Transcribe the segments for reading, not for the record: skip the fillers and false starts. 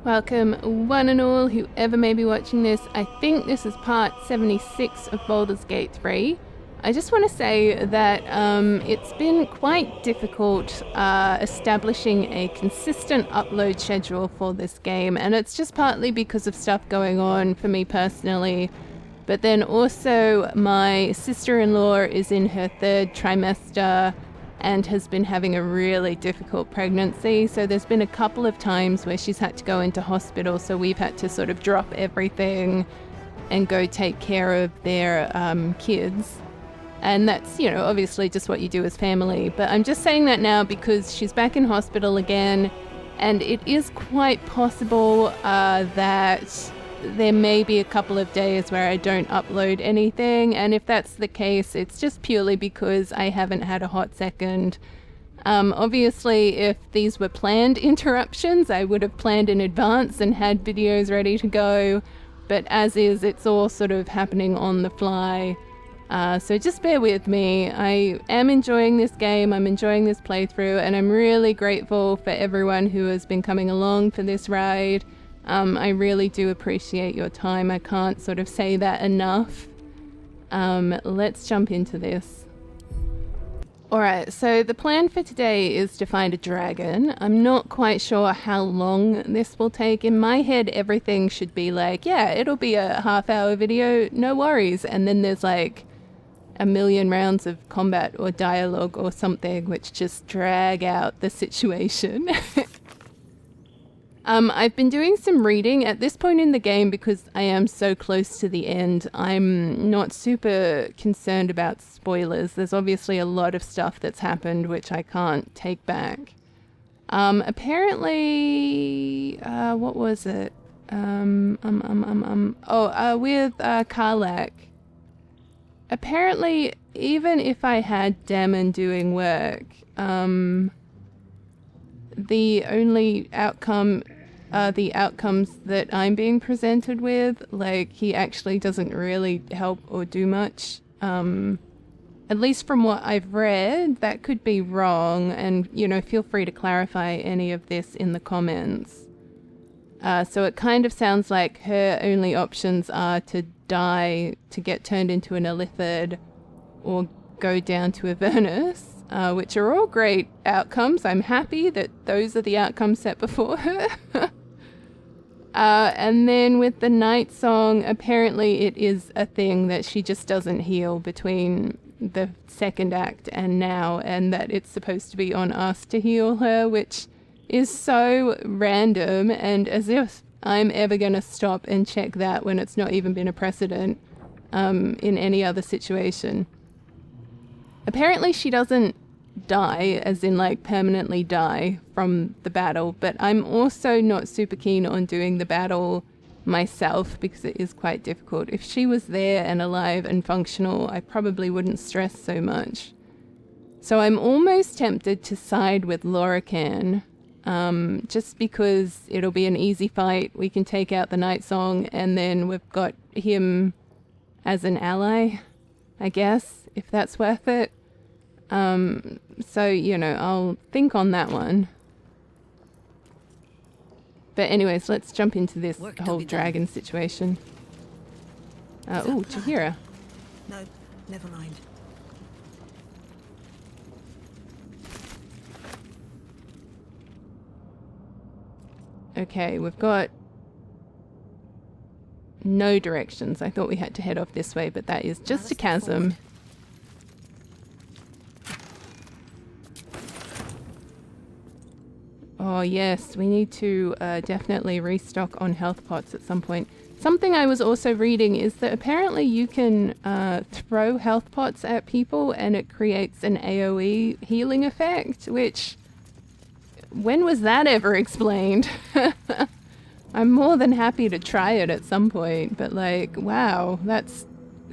Welcome one and all, whoever may be watching this. I think this is part 76 of Baldur's Gate 3. I just want to say that it's been quite difficult establishing a consistent upload schedule for this game, and it's just partly because of stuff going on for me personally, but then also my sister-in-law is in her 3rd trimester and has been having a really difficult pregnancy. So there's been a couple of times where she's had to go into hospital, so we've had to sort of drop everything and go take care of their kids. And that's, you know, obviously just what you do as family. But I'm just saying that now because she's back in hospital again, and it is quite possible that there may be a couple of days where I don't upload anything, and if that's the case, it's just purely because I haven't had a hot second. Obviously, if these were planned interruptions, I would have planned in advance and had videos ready to go, but as is, it's all sort of happening on the fly. So just bear with me. I am enjoying this game, I'm enjoying this playthrough, and I'm really grateful for everyone who has been coming along for this ride. I really do appreciate your time. I can't sort of say that enough. Let's jump into this. Alright, so the plan for today is to find a dragon. I'm not quite sure how long this will take. In my head, everything should be like, yeah, it'll be a half-hour video, no worries. And then there's like a million rounds of combat or dialogue or something which just drag out the situation. I've been doing some reading at this point in the game because I am so close to the end. I'm not super concerned about spoilers. There's obviously a lot of stuff that's happened which I can't take back. Apparently, what was it? With Karlach. Apparently, even if I had Dammon doing work, the only outcome are the outcomes that I'm being presented with. Like, he actually doesn't really help or do much. At least from what I've read, that could be wrong, and, you know, feel free to clarify any of this in the comments. So it kind of sounds like her only options are to die, to get turned into an Illithid, or go down to Avernus. Which are all great outcomes. I'm happy that those are the outcomes set before her. And then with the night song, apparently it is a thing that she just doesn't heal between the 2nd act and now, and that it's supposed to be on us to heal her, which is so random, and as if I'm ever going to stop and check that when it's not even been a precedent in any other situation. Apparently she doesn't die, as in like permanently die from the battle, but I'm also not super keen on doing the battle myself because it is quite difficult. If she was there and alive and functional, I probably wouldn't stress so much. So I'm almost tempted to side with Lorcan, just because it'll be an easy fight. We can take out the night song, and then we've got him as an ally, I guess, if that's worth it. So, you know, I'll think on that one. But anyways, let's jump into this whole dragon situation. Oh, Chihira. No, never mind. Okay, we've got no directions. I thought we had to head off this way, but that is just a chasm. Oh yes, we need to definitely restock on health pots at some point. Something I was also reading is that apparently you can throw health pots at people and it creates an AoE healing effect, which... when was that ever explained? I'm more than happy to try it at some point, but like, wow, that's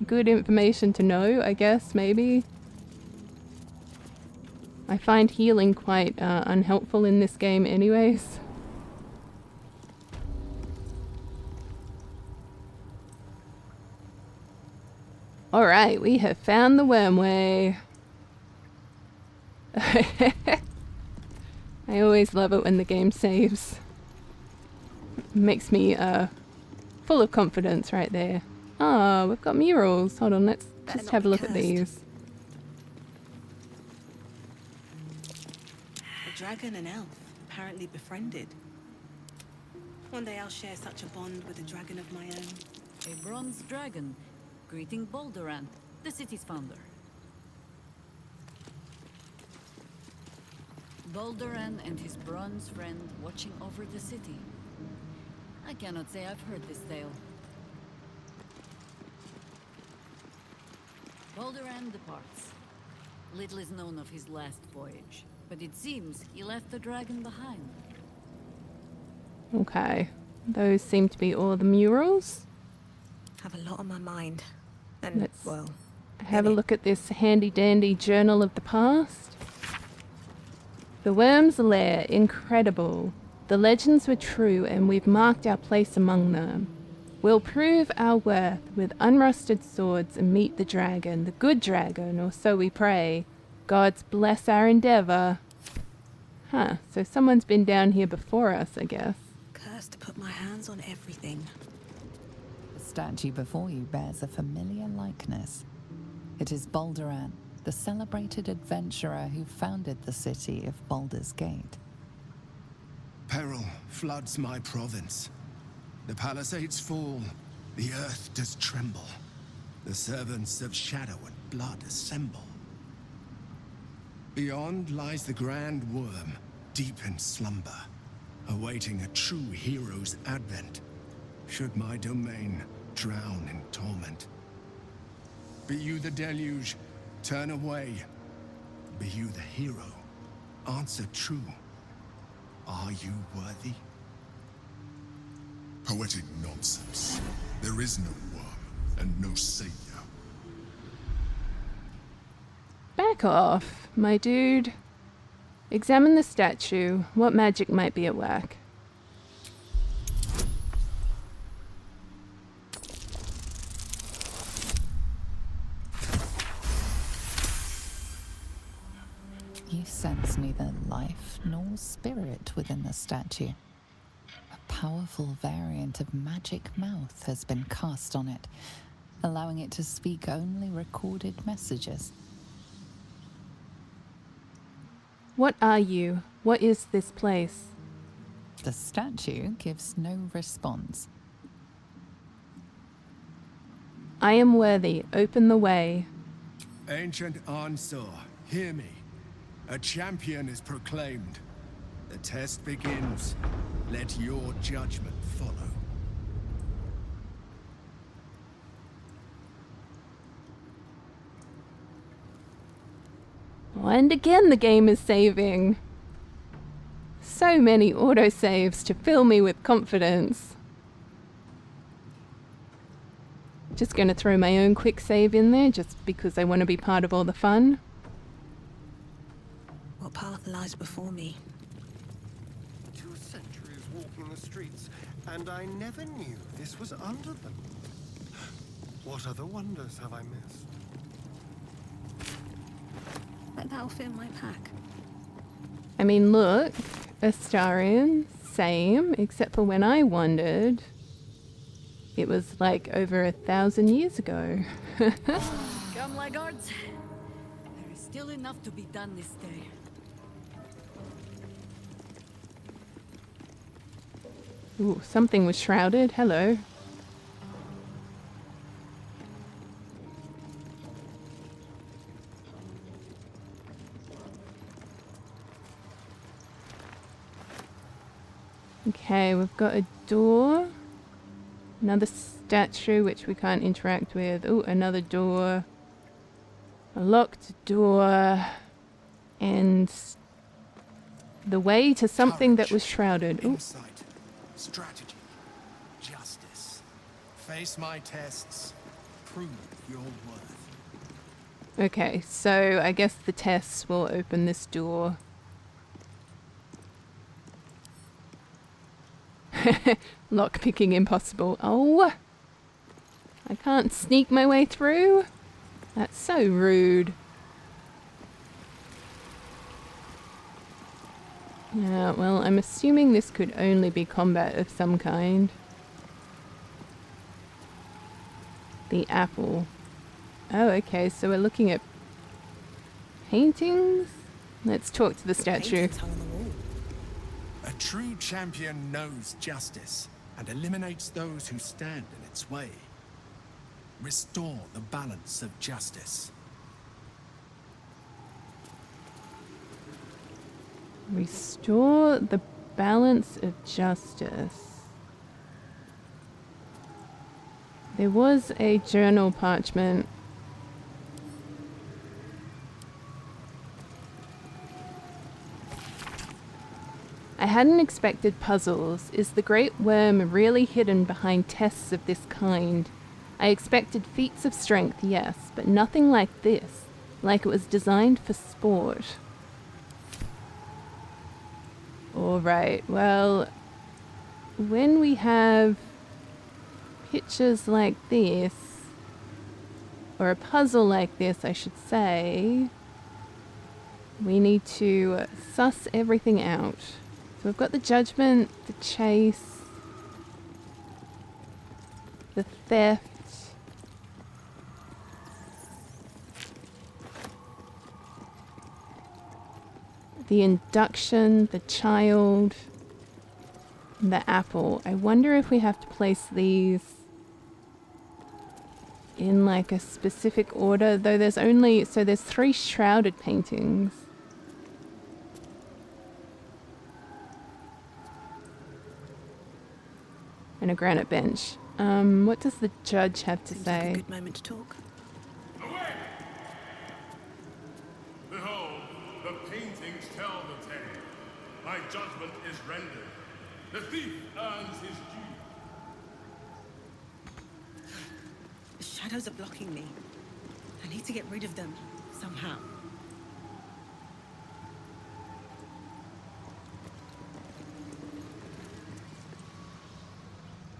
good information to know, I guess, maybe. I find healing quite unhelpful in this game anyways. Alright, we have found the wormway. I always love it when the game saves. makes me full of confidence right there. Ah, we've got murals. Hold on, let's Better just not have a be look at cursed. these. A dragon and elf, apparently befriended. One day I'll share such a bond with a dragon of my own. A bronze dragon, greeting Baldur, the city's founder. Baldur and his bronze friend watching over the city. I cannot say I've heard this tale. Baldur departs. Little is known of his last voyage, but it seems he left the dragon behind. Okay. Those seem to be all the murals. Have a lot on my mind. And, Let's well, have a in it. look at this handy dandy journal of the past. The Worm's Lair, incredible. The legends were true and we've marked our place among them. We'll prove our worth with unrusted swords and meet the dragon, the good dragon, or so we pray. Gods bless our endeavor. Huh, so someone's been down here before us, I guess. Cursed to put my hands on everything. The statue before you bears a familiar likeness. It is Baldur, the celebrated adventurer who founded the city of Baldur's Gate. Peril floods my province. The palisades fall, the earth does tremble. The servants of shadow and blood assemble. Beyond lies the grand worm, deep in slumber, awaiting a true hero's advent, should my domain drown in torment. Be you the deluge, turn away. Be you the hero, answer true. Are you worthy? Poetic nonsense. There is no worm, and no savior. Back off, my dude. Examine the statue. What magic might be at work? You sense neither life nor spirit within the statue. A powerful variant of magic mouth has been cast on it, allowing it to speak only recorded messages. What are you? What is this place? The statue gives no response. I am worthy. Open the way. Ancient Ansar, hear me. A champion is proclaimed. The test begins. Let your judgment follow. And again the game is saving. So many autosaves to fill me with confidence. Just going to throw my own quick save in there just because I want to be part of all the fun. What path lies before me? 2 centuries walking the streets, and I never knew this was under them. What other wonders have I missed? Like that'll fit in my pack. I mean, look, Astarian, same, except for when I wandered, it was like over 1,000 years ago. Come, laggards. There is still enough to be done this day. Ooh, something was shrouded. Hello. Okay, we've got a door. Another statue which we can't interact with. Ooh, another door. A locked door. And the way to something that was shrouded. Ooh. Insight, strategy, justice. Face my tests. Prove your worth. Okay, so I guess the tests will open this door. Lockpicking impossible. Oh! I can't sneak my way through? That's so rude. Yeah, well, I'm assuming this could only be combat of some kind. The apple. Oh, okay, so we're looking at paintings? Let's talk to the statue. Paintings hung on the wall. A true champion knows justice and eliminates those who stand in its way. Restore the balance of justice. Restore the balance of justice. There was a journal parchment. I hadn't expected puzzles. Is the great worm really hidden behind tests of this kind? I expected feats of strength, yes, but nothing like this. Like it was designed for sport. Alright, well, when we have pictures like this, or a puzzle like this, I should say, we need to suss everything out. So we've got the judgment, the chase, the theft, the induction, the child, the apple. I wonder if we have to place these in like a specific order, though there's only, so there's 3 shrouded paintings. And a granite bench. What does the judge have to Seems like a say? good moment to talk. Away! Behold, the paintings tell the tale. My judgment is rendered. The thief earns his due. The shadows are blocking me. I need to get rid of them, somehow.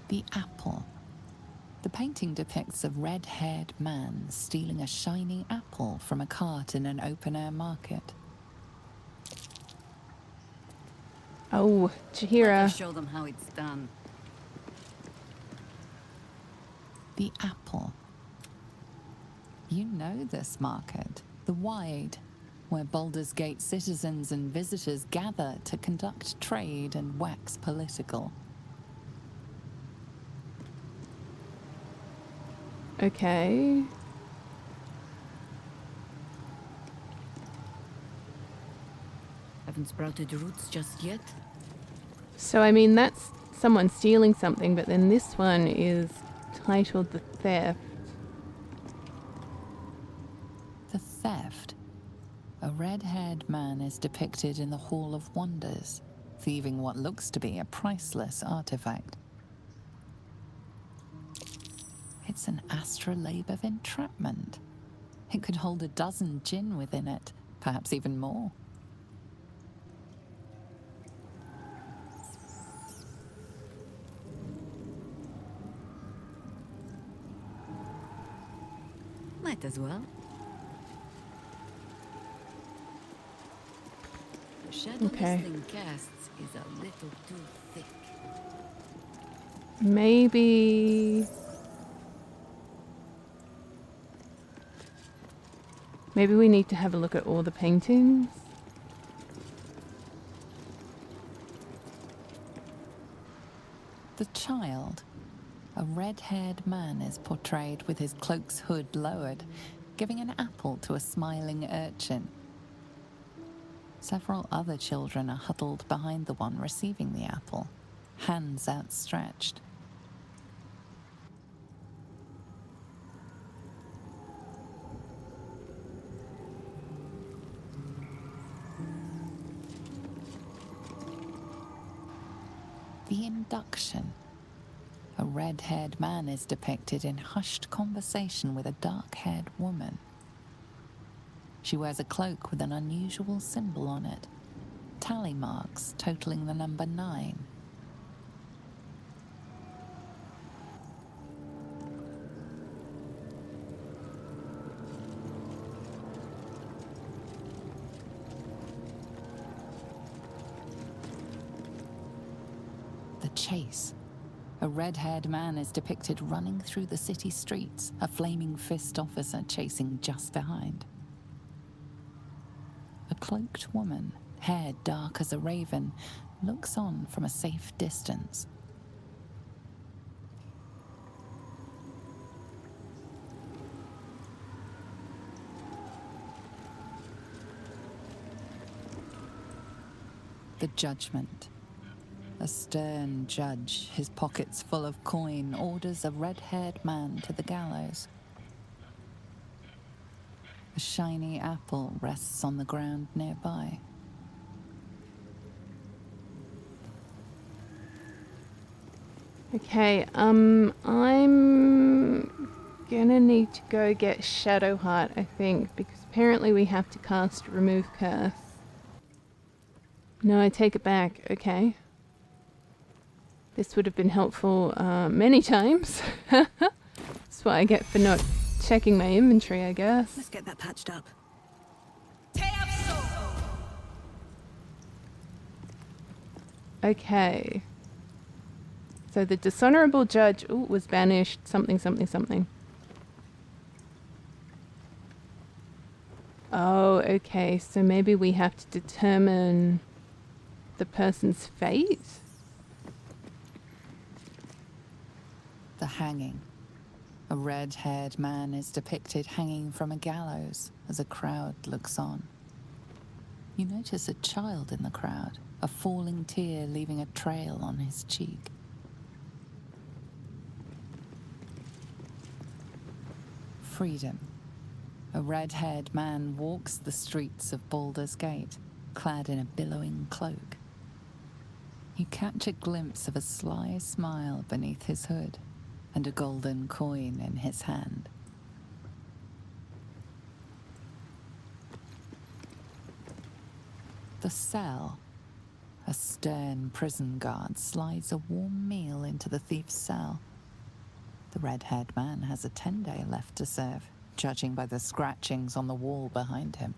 The apple. The painting depicts a red-haired man stealing a shiny apple from a cart in an open-air market. Oh, Let us Chihira. show them how it's done. The apple. You know this market, the Wide, where Baldur's Gate citizens and visitors gather to conduct trade and wax political. Okay. Haven't sprouted roots just yet. So, I mean, that's someone stealing something, but then this one is titled The Theft. The theft. A red-haired man is depicted in the Hall of Wonders, thieving what looks to be a priceless artifact. It's an astrolabe of entrapment. It could hold a dozen djinn within it, perhaps even more. Might as well. The shadow Okay. this thing casts is a little too thick. Maybe we need to have a look at all the paintings. The child. A red-haired man is portrayed with his cloak's hood lowered, giving an apple to a smiling urchin. Several other children are huddled behind the one receiving the apple, hands outstretched. The induction. A red-haired man is depicted in hushed conversation with a dark-haired woman. She wears a cloak with an unusual symbol on it, tally marks totaling the number 9. chase. A red-haired man is depicted running through the city streets, a flaming fist officer chasing just behind. A cloaked woman, hair dark as a raven, looks on from a safe distance. The judgment. A stern judge, his pockets full of coin, orders a red-haired man to the gallows. A shiny apple rests on the ground nearby. Okay, I'm gonna need to go get Shadowheart, I think, because apparently we have to cast Remove Curse. No, I take it back. Okay. This would have been helpful many times. That's what I get for not checking my inventory, I guess. Let's get that patched up. Okay. So the dishonorable judge was banished. Something, something, something. Oh, okay. So maybe we have to determine the person's fate? The hanging. A red-haired man is depicted hanging from a gallows as a crowd looks on. You notice a child in the crowd, a falling tear leaving a trail on his cheek. Freedom. A red-haired man walks the streets of Baldur's Gate, clad in a billowing cloak. You catch a glimpse of a sly smile beneath his hood and a golden coin in his hand. The cell. A stern prison guard slides a warm meal into the thief's cell. The red-haired man has a 10-day left to serve, judging by the scratchings on the wall behind him.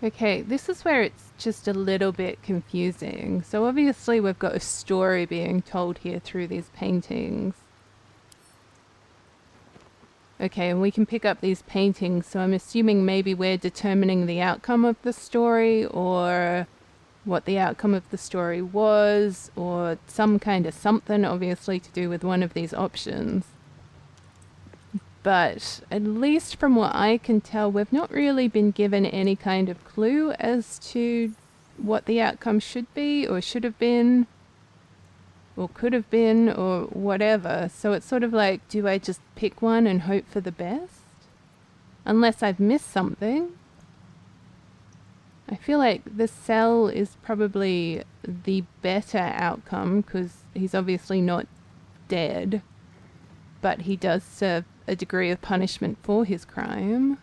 Okay, this is where it's just a little bit confusing. So obviously we've got a story being told here through these paintings. Okay, and we can pick up these paintings, so I'm assuming maybe we're determining the outcome of the story, or what the outcome of the story was, or some kind of something, obviously, to do with one of these options. But at least from what I can tell, we've not really been given any kind of clue as to what the outcome should be, or should have been, or could have been, or whatever. So it's sort of like, do I just pick one and hope for the best? Unless I've missed something. I feel like the cell is probably the better outcome, because he's obviously not dead, but he does serve a degree of punishment for his crime.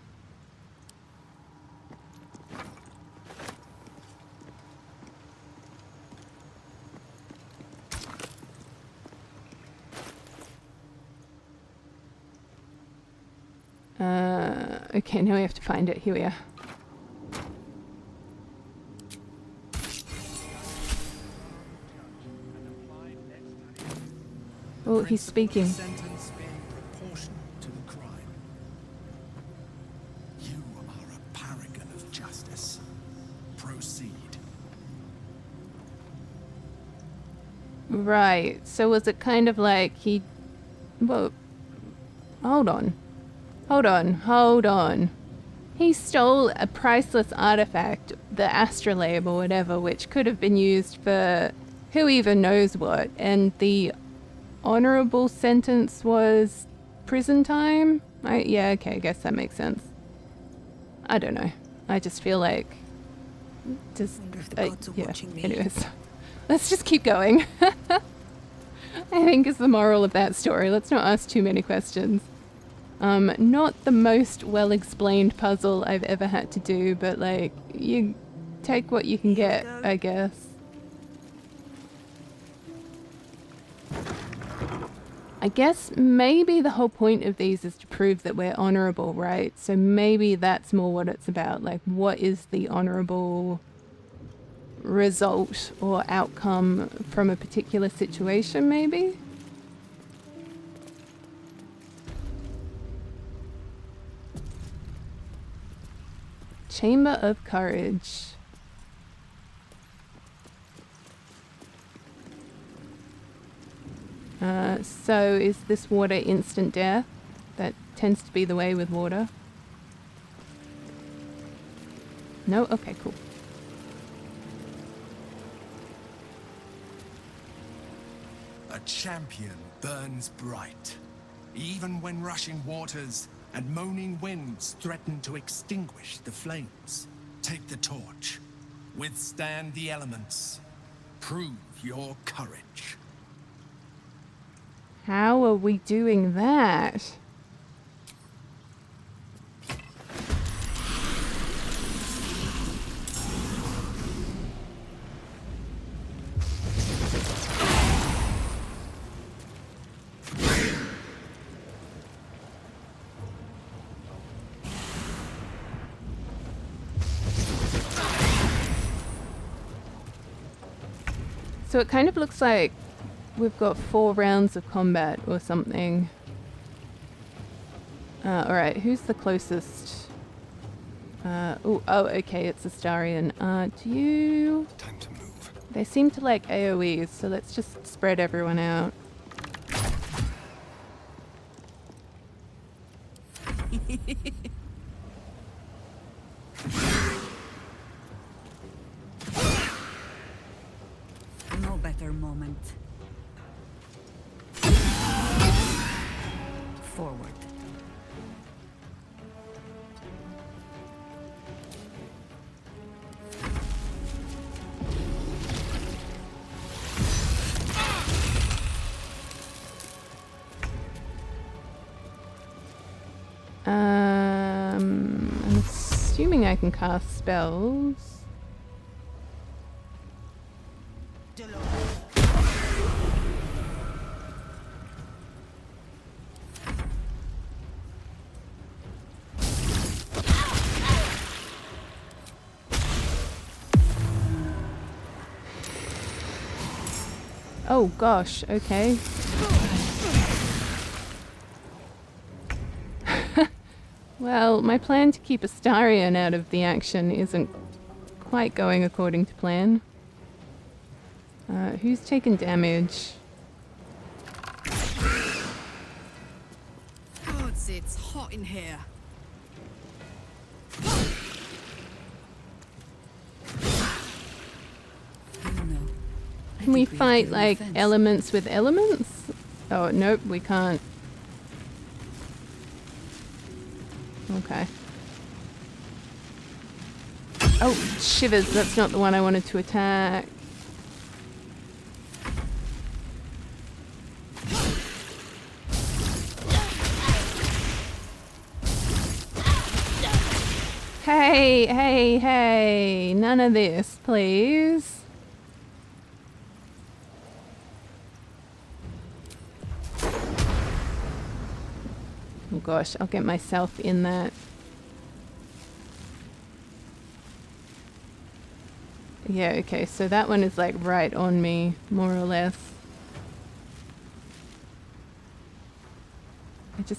Okay, now we have to find it. Here we are. Oh, he's speaking. Sentence being proportionate to the crime. You are a paragon of justice. Proceed. Right. So was it kind of like he... Well, hold on. Hold on. He stole a priceless artifact, the astrolabe or whatever, which could have been used for who even knows what, and the honorable sentence was prison time? Yeah, okay, I guess that makes sense. I don't know. I just feel like... Just, Wonder if the gods are watching me. Anyways, let's just keep going. I think is the moral of that story. Let's not ask too many questions. Not the most well-explained puzzle I've ever had to do, but like, you take what you can get, I guess. I guess maybe the whole point of these is to prove that we're honorable, right? So maybe that's more what it's about. Like, what is the honorable result or outcome from a particular situation, maybe? Chamber of Courage. So is this water instant death? That tends to be the way with water. No? Okay, cool. A champion burns bright, even when rushing waters and moaning winds threaten to extinguish the flames. Take the torch, withstand the elements, prove your courage. How are we doing that? So it kind of looks like we've got 4 rounds of combat or something. Alright, who's the closest? Oh, okay, it's Astarion. Do you... Time to move. They seem to like AoEs, so let's just spread everyone out. No better moment. Forward. I'm assuming I can cast spells. Oh gosh, okay. Well, my plan to keep Astarion out of the action isn't quite going according to plan. Who's taken damage? Gods, it's hot in here. Can we fight like elements with elements? Oh, nope, we can't. Okay. Oh, shivers, that's not the one I wanted to attack. Hey, hey, hey, none of this, please. Oh gosh, I'll get myself in that. Yeah, okay, so that one is like right on me, more or less.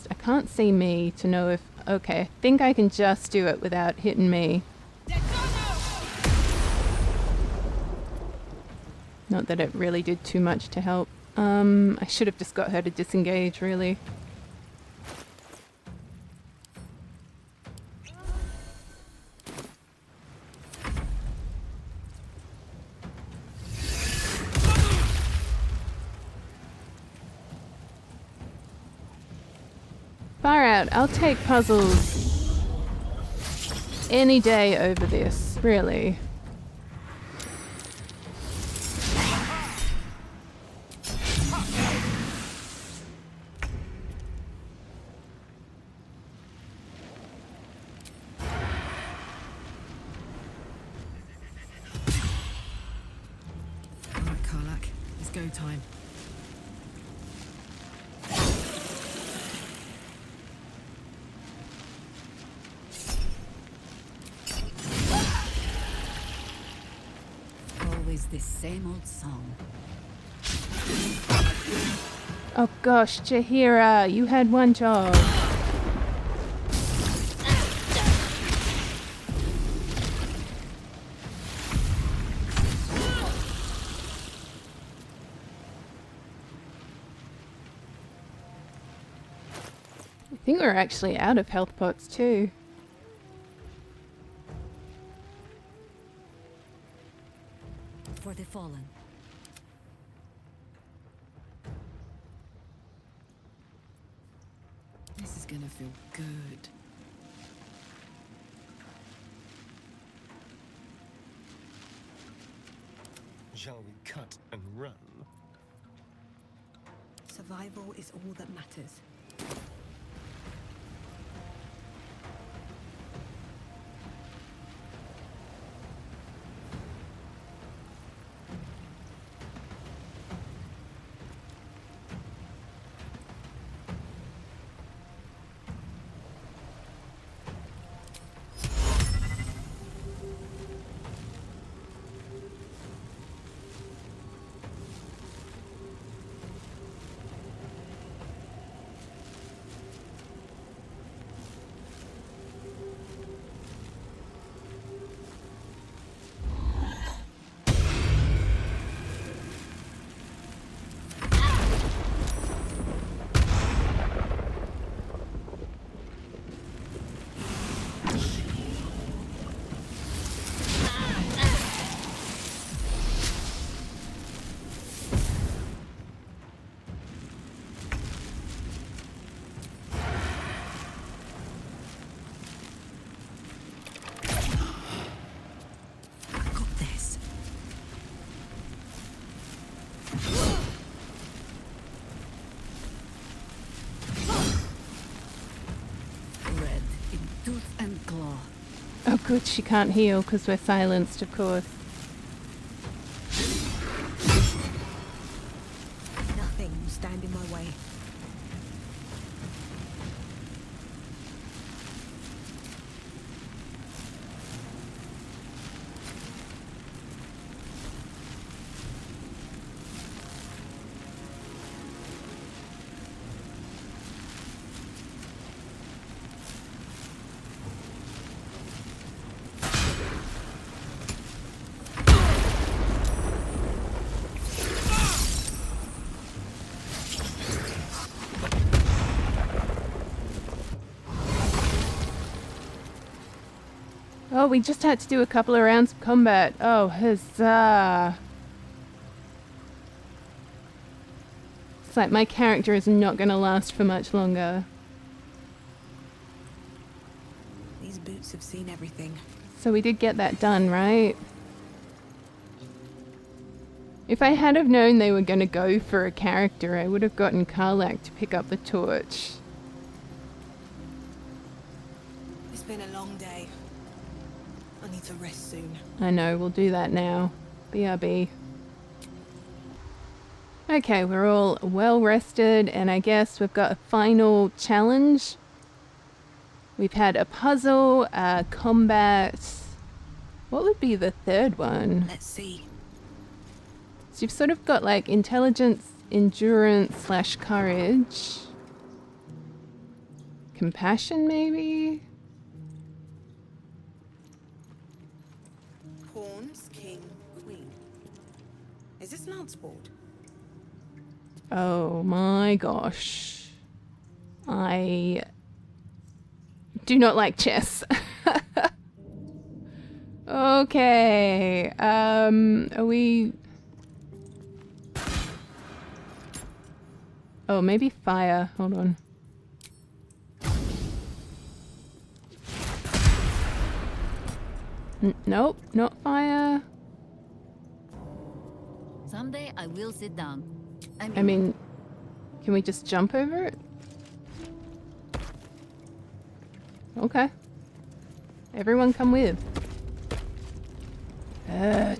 I can't see me to know if... Okay, I think I can just do it without hitting me. Not that it really did too much to help. I should have just got her to disengage, really. Far out. I'll take puzzles any day over this, really. Alright, Karlak, it's go time. this same old song. Oh gosh, Jaheira, you had one job. I think we're actually out of health pots too. For the fallen. This is gonna feel good. Shall we cut and run? Survival is all that matters. Oh good, she can't heal because we're silenced, of course. Nothing will stand in my way. Oh, we just had to do a couple of rounds of combat. Oh, huzzah. It's like my character is not going to last for much longer. These boots have seen everything. So we did get that done, right? If I had have known they were going to go for a character, I would have gotten Karlach to pick up the torch. It's been a long day. I need to rest soon. I know, we'll do that now. BRB. Okay, we're all well rested, and I guess we've got a final challenge. We've had a puzzle, combat. What would be the third one? Let's see. So you've sort of got like intelligence, endurance / courage. Compassion, maybe? Pawns, king, queen. Is this lance board? Oh my gosh. I do not like chess. Okay. Are we... Oh, maybe fire. Hold on. Nope, not fire. Someday I will sit down. I mean, can we just jump over it? Okay. Everyone come with.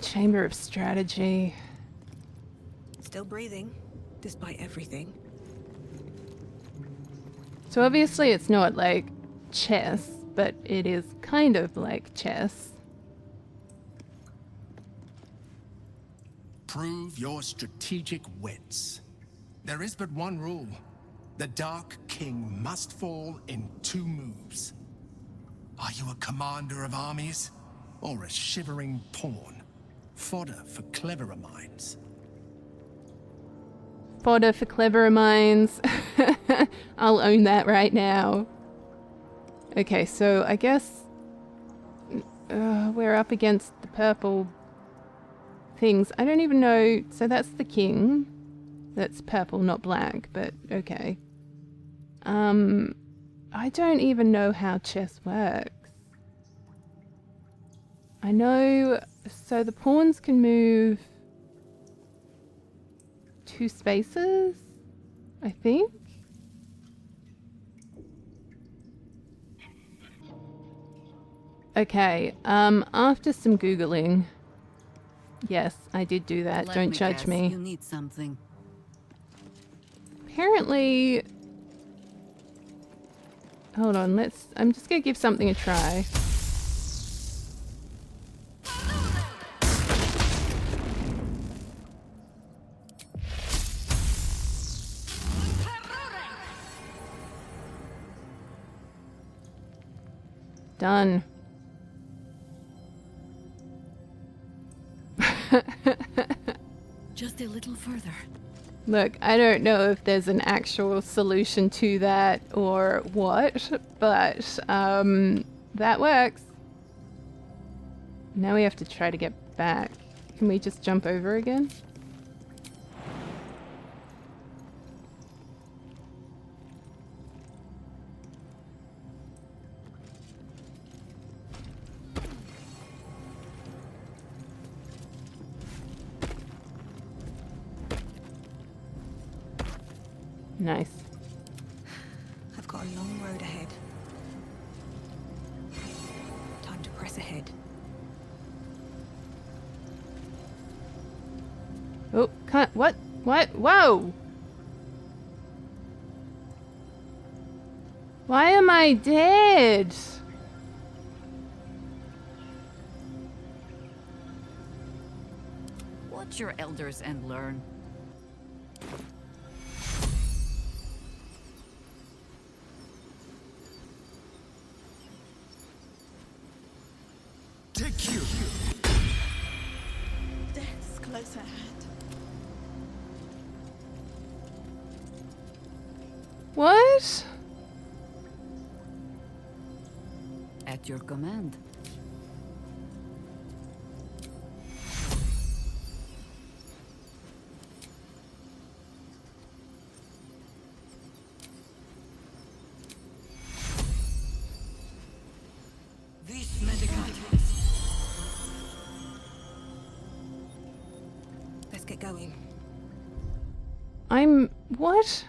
Chamber of Strategy. Still breathing, despite everything. So obviously it's not like chess, but it is kind of like chess. Prove your strategic wits. There is but one rule. The Dark King must fall in 2 moves. Are you a commander of armies? Or a shivering pawn? Fodder for cleverer minds. Fodder for cleverer minds. I'll own that right now. Okay, so I guess we're up against the purple things. I don't even know. So that's the king. That's purple, not black, but okay. I don't even know how chess works. I know, so the pawns can move 2 spaces, I think. Okay, after some Googling, yes, I did do that, don't judge me. You need something. Apparently, hold on, I'm just gonna give something a try. Done. Just a little further. Look, I don't know if there's an actual solution to that or what, but that works. Now we have to try to get back. Can we just jump over again? Nice. I've got a long road ahead. Time to press ahead. Oh, can't. What? What? Whoa! Why am I dead? Watch your elders and learn. Take you! Death's close at hand. What? At your command. This medical. Let's get going. What?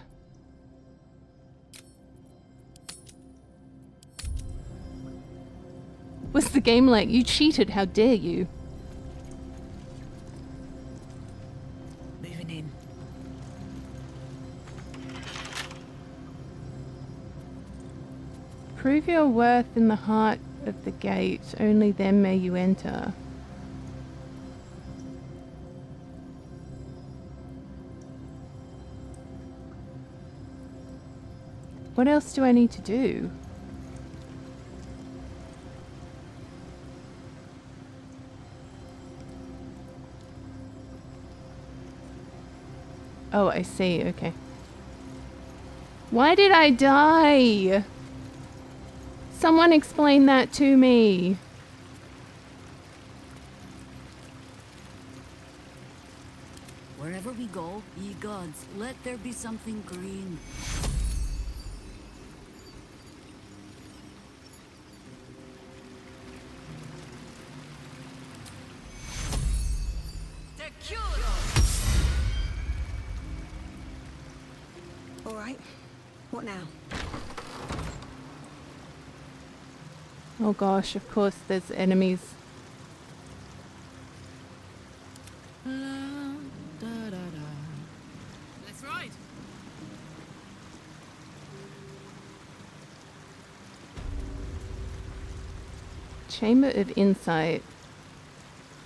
What's the game like? You cheated, how dare you? Moving in. Prove your worth in the heart of the gate, only then may you enter. What else do I need to do? Oh, I see, okay. Why did I die? Someone explain that to me. Wherever we go, ye gods, let there be something green. All right. What now? Oh gosh, of course there's enemies. That's right. Chamber of Insight.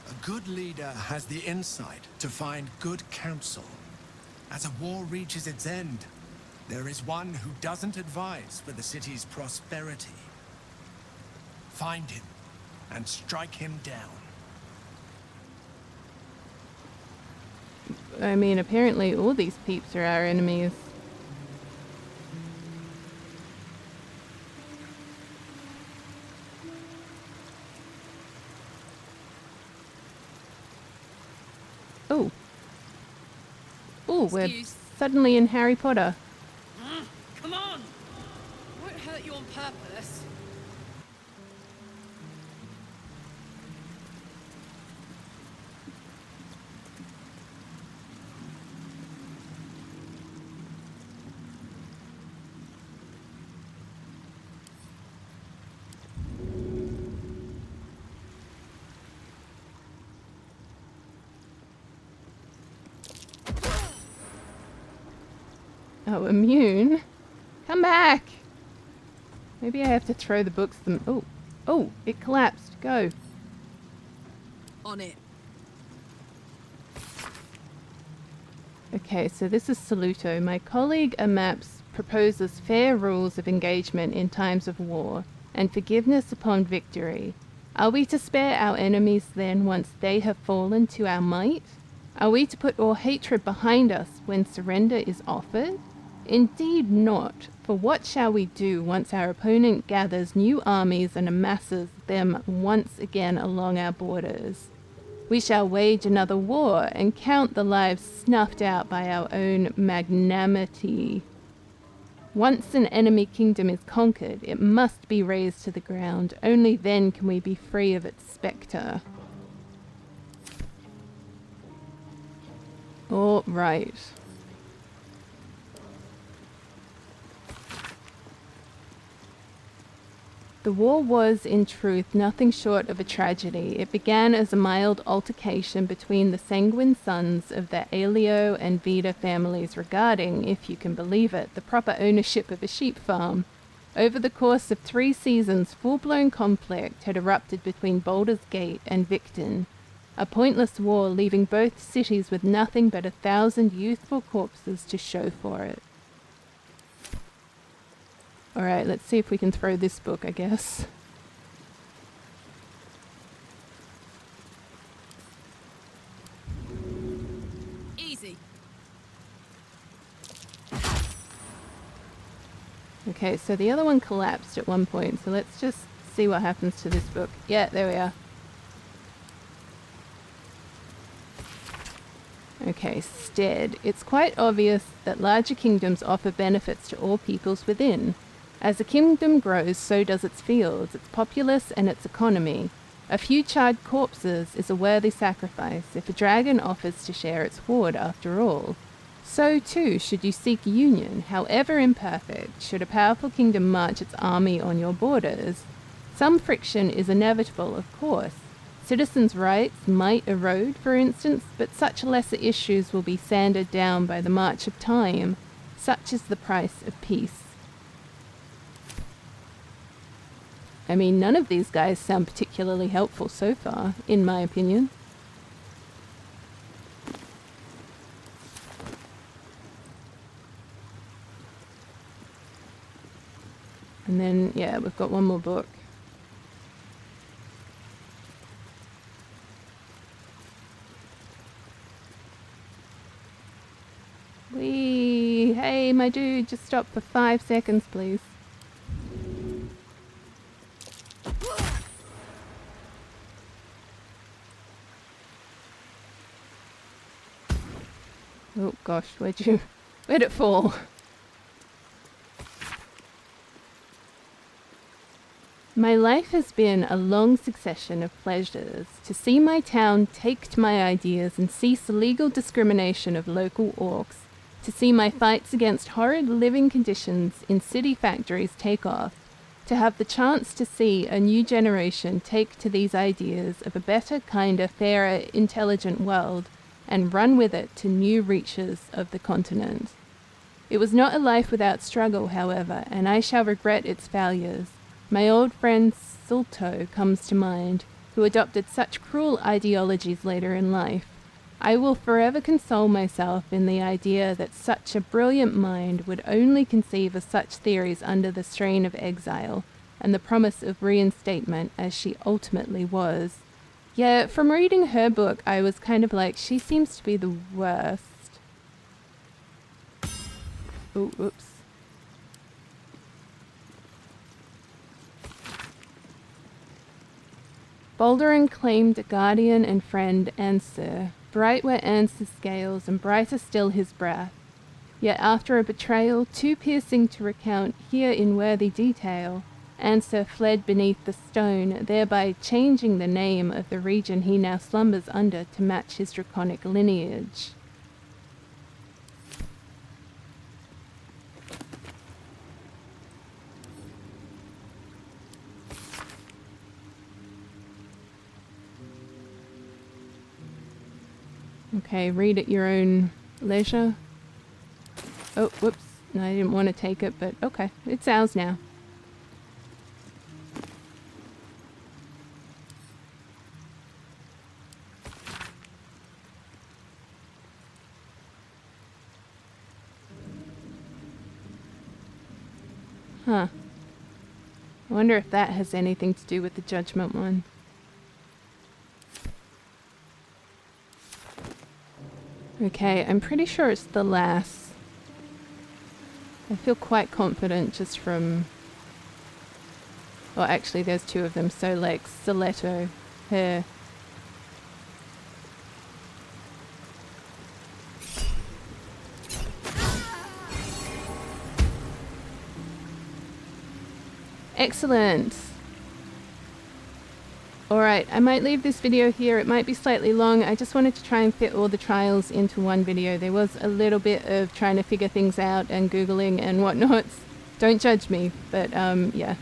A good leader has the insight to find good counsel. As a war reaches its end, there is one who doesn't advise for the city's prosperity. Find him and strike him down. I mean, apparently all these peeps are our enemies. Oh. Oh, we're Excuse. suddenly in Harry Potter. Come on! I won't hurt you on purpose. Oh, immune? Come back! Maybe I have to throw the books them. Oh. Oh, it collapsed. Go. On it. Okay, so this is Saluto. My colleague Amaps proposes fair rules of engagement in times of war, and forgiveness upon victory. Are we to spare our enemies then once they have fallen to our might? Are we to put all hatred behind us when surrender is offered? Indeed not, for what shall we do once our opponent gathers new armies and amasses them once again along our borders? We shall wage another war and count the lives snuffed out by our own magnanimity. Once an enemy kingdom is conquered, it must be razed to the ground. Only then can we be free of its spectre. All right. The war was, in truth, nothing short of a tragedy. It began as a mild altercation between the sanguine sons of the Aelio and Vida families regarding, if you can believe it, the proper ownership of a sheep farm. Over the course of 3 seasons, full-blown conflict had erupted between Baldur's Gate and Victon. A pointless war, leaving both cities with nothing but 1,000 youthful corpses to show for it. Alright, let's see if we can throw this book, I guess. Easy. Okay, so the other one collapsed at one point, so let's just see what happens to this book. Yeah, there we are. Okay, stead. It's quite obvious that larger kingdoms offer benefits to all peoples within. As a kingdom grows, so does its fields, its populace, and its economy. A few charred corpses is a worthy sacrifice if a dragon offers to share its hoard after all. So too should you seek union, however imperfect, should a powerful kingdom march its army on your borders. Some friction is inevitable, of course. Citizens' rights might erode, for instance, but such lesser issues will be sanded down by the march of time. Such is the price of peace. I mean, none of these guys sound particularly helpful so far, in my opinion. And then, yeah, we've got one more book. Whee! Hey, my dude, just stop for 5 seconds, please. Oh gosh, where'd it fall? My life has been a long succession of pleasures. To see my town take to my ideas and cease the legal discrimination of local orcs. To see my fights against horrid living conditions in city factories take off. To have the chance to see a new generation take to these ideas of a better, kinder, fairer, intelligent world and run with it to new reaches of the continent. It was not a life without struggle, however, and I shall regret its failures. My old friend Sulto comes to mind. who adopted such cruel ideologies later in life, I will forever console myself in the idea that such a brilliant mind would only conceive of such theories under the strain of exile and the promise of reinstatement as she ultimately was. Yeah, from reading her book, I was kind of like, she seems to be the worst. Oh, oops. Baldur claimed a guardian and friend, Ansur. Bright were Ansur's scales, and brighter still his breath. Yet after a betrayal too piercing to recount here in worthy detail, Ansur fled beneath the stone, thereby changing the name of the region he now slumbers under to match his draconic lineage. Okay, read at your own leisure. Oh, whoops. No, I didn't want to take it, but okay. It's ours now. Huh. I wonder if that has anything to do with the Judgment one. Okay, I'm pretty sure it's the lass. I feel quite confident just from... Well, actually, there's two of them, so like stiletto, her. Excellent. Alright, I might leave this video here. It might be slightly long. I just wanted to try and fit all the trials into one video. There was a little bit of trying to figure things out and Googling and whatnot. Don't judge me, but yeah.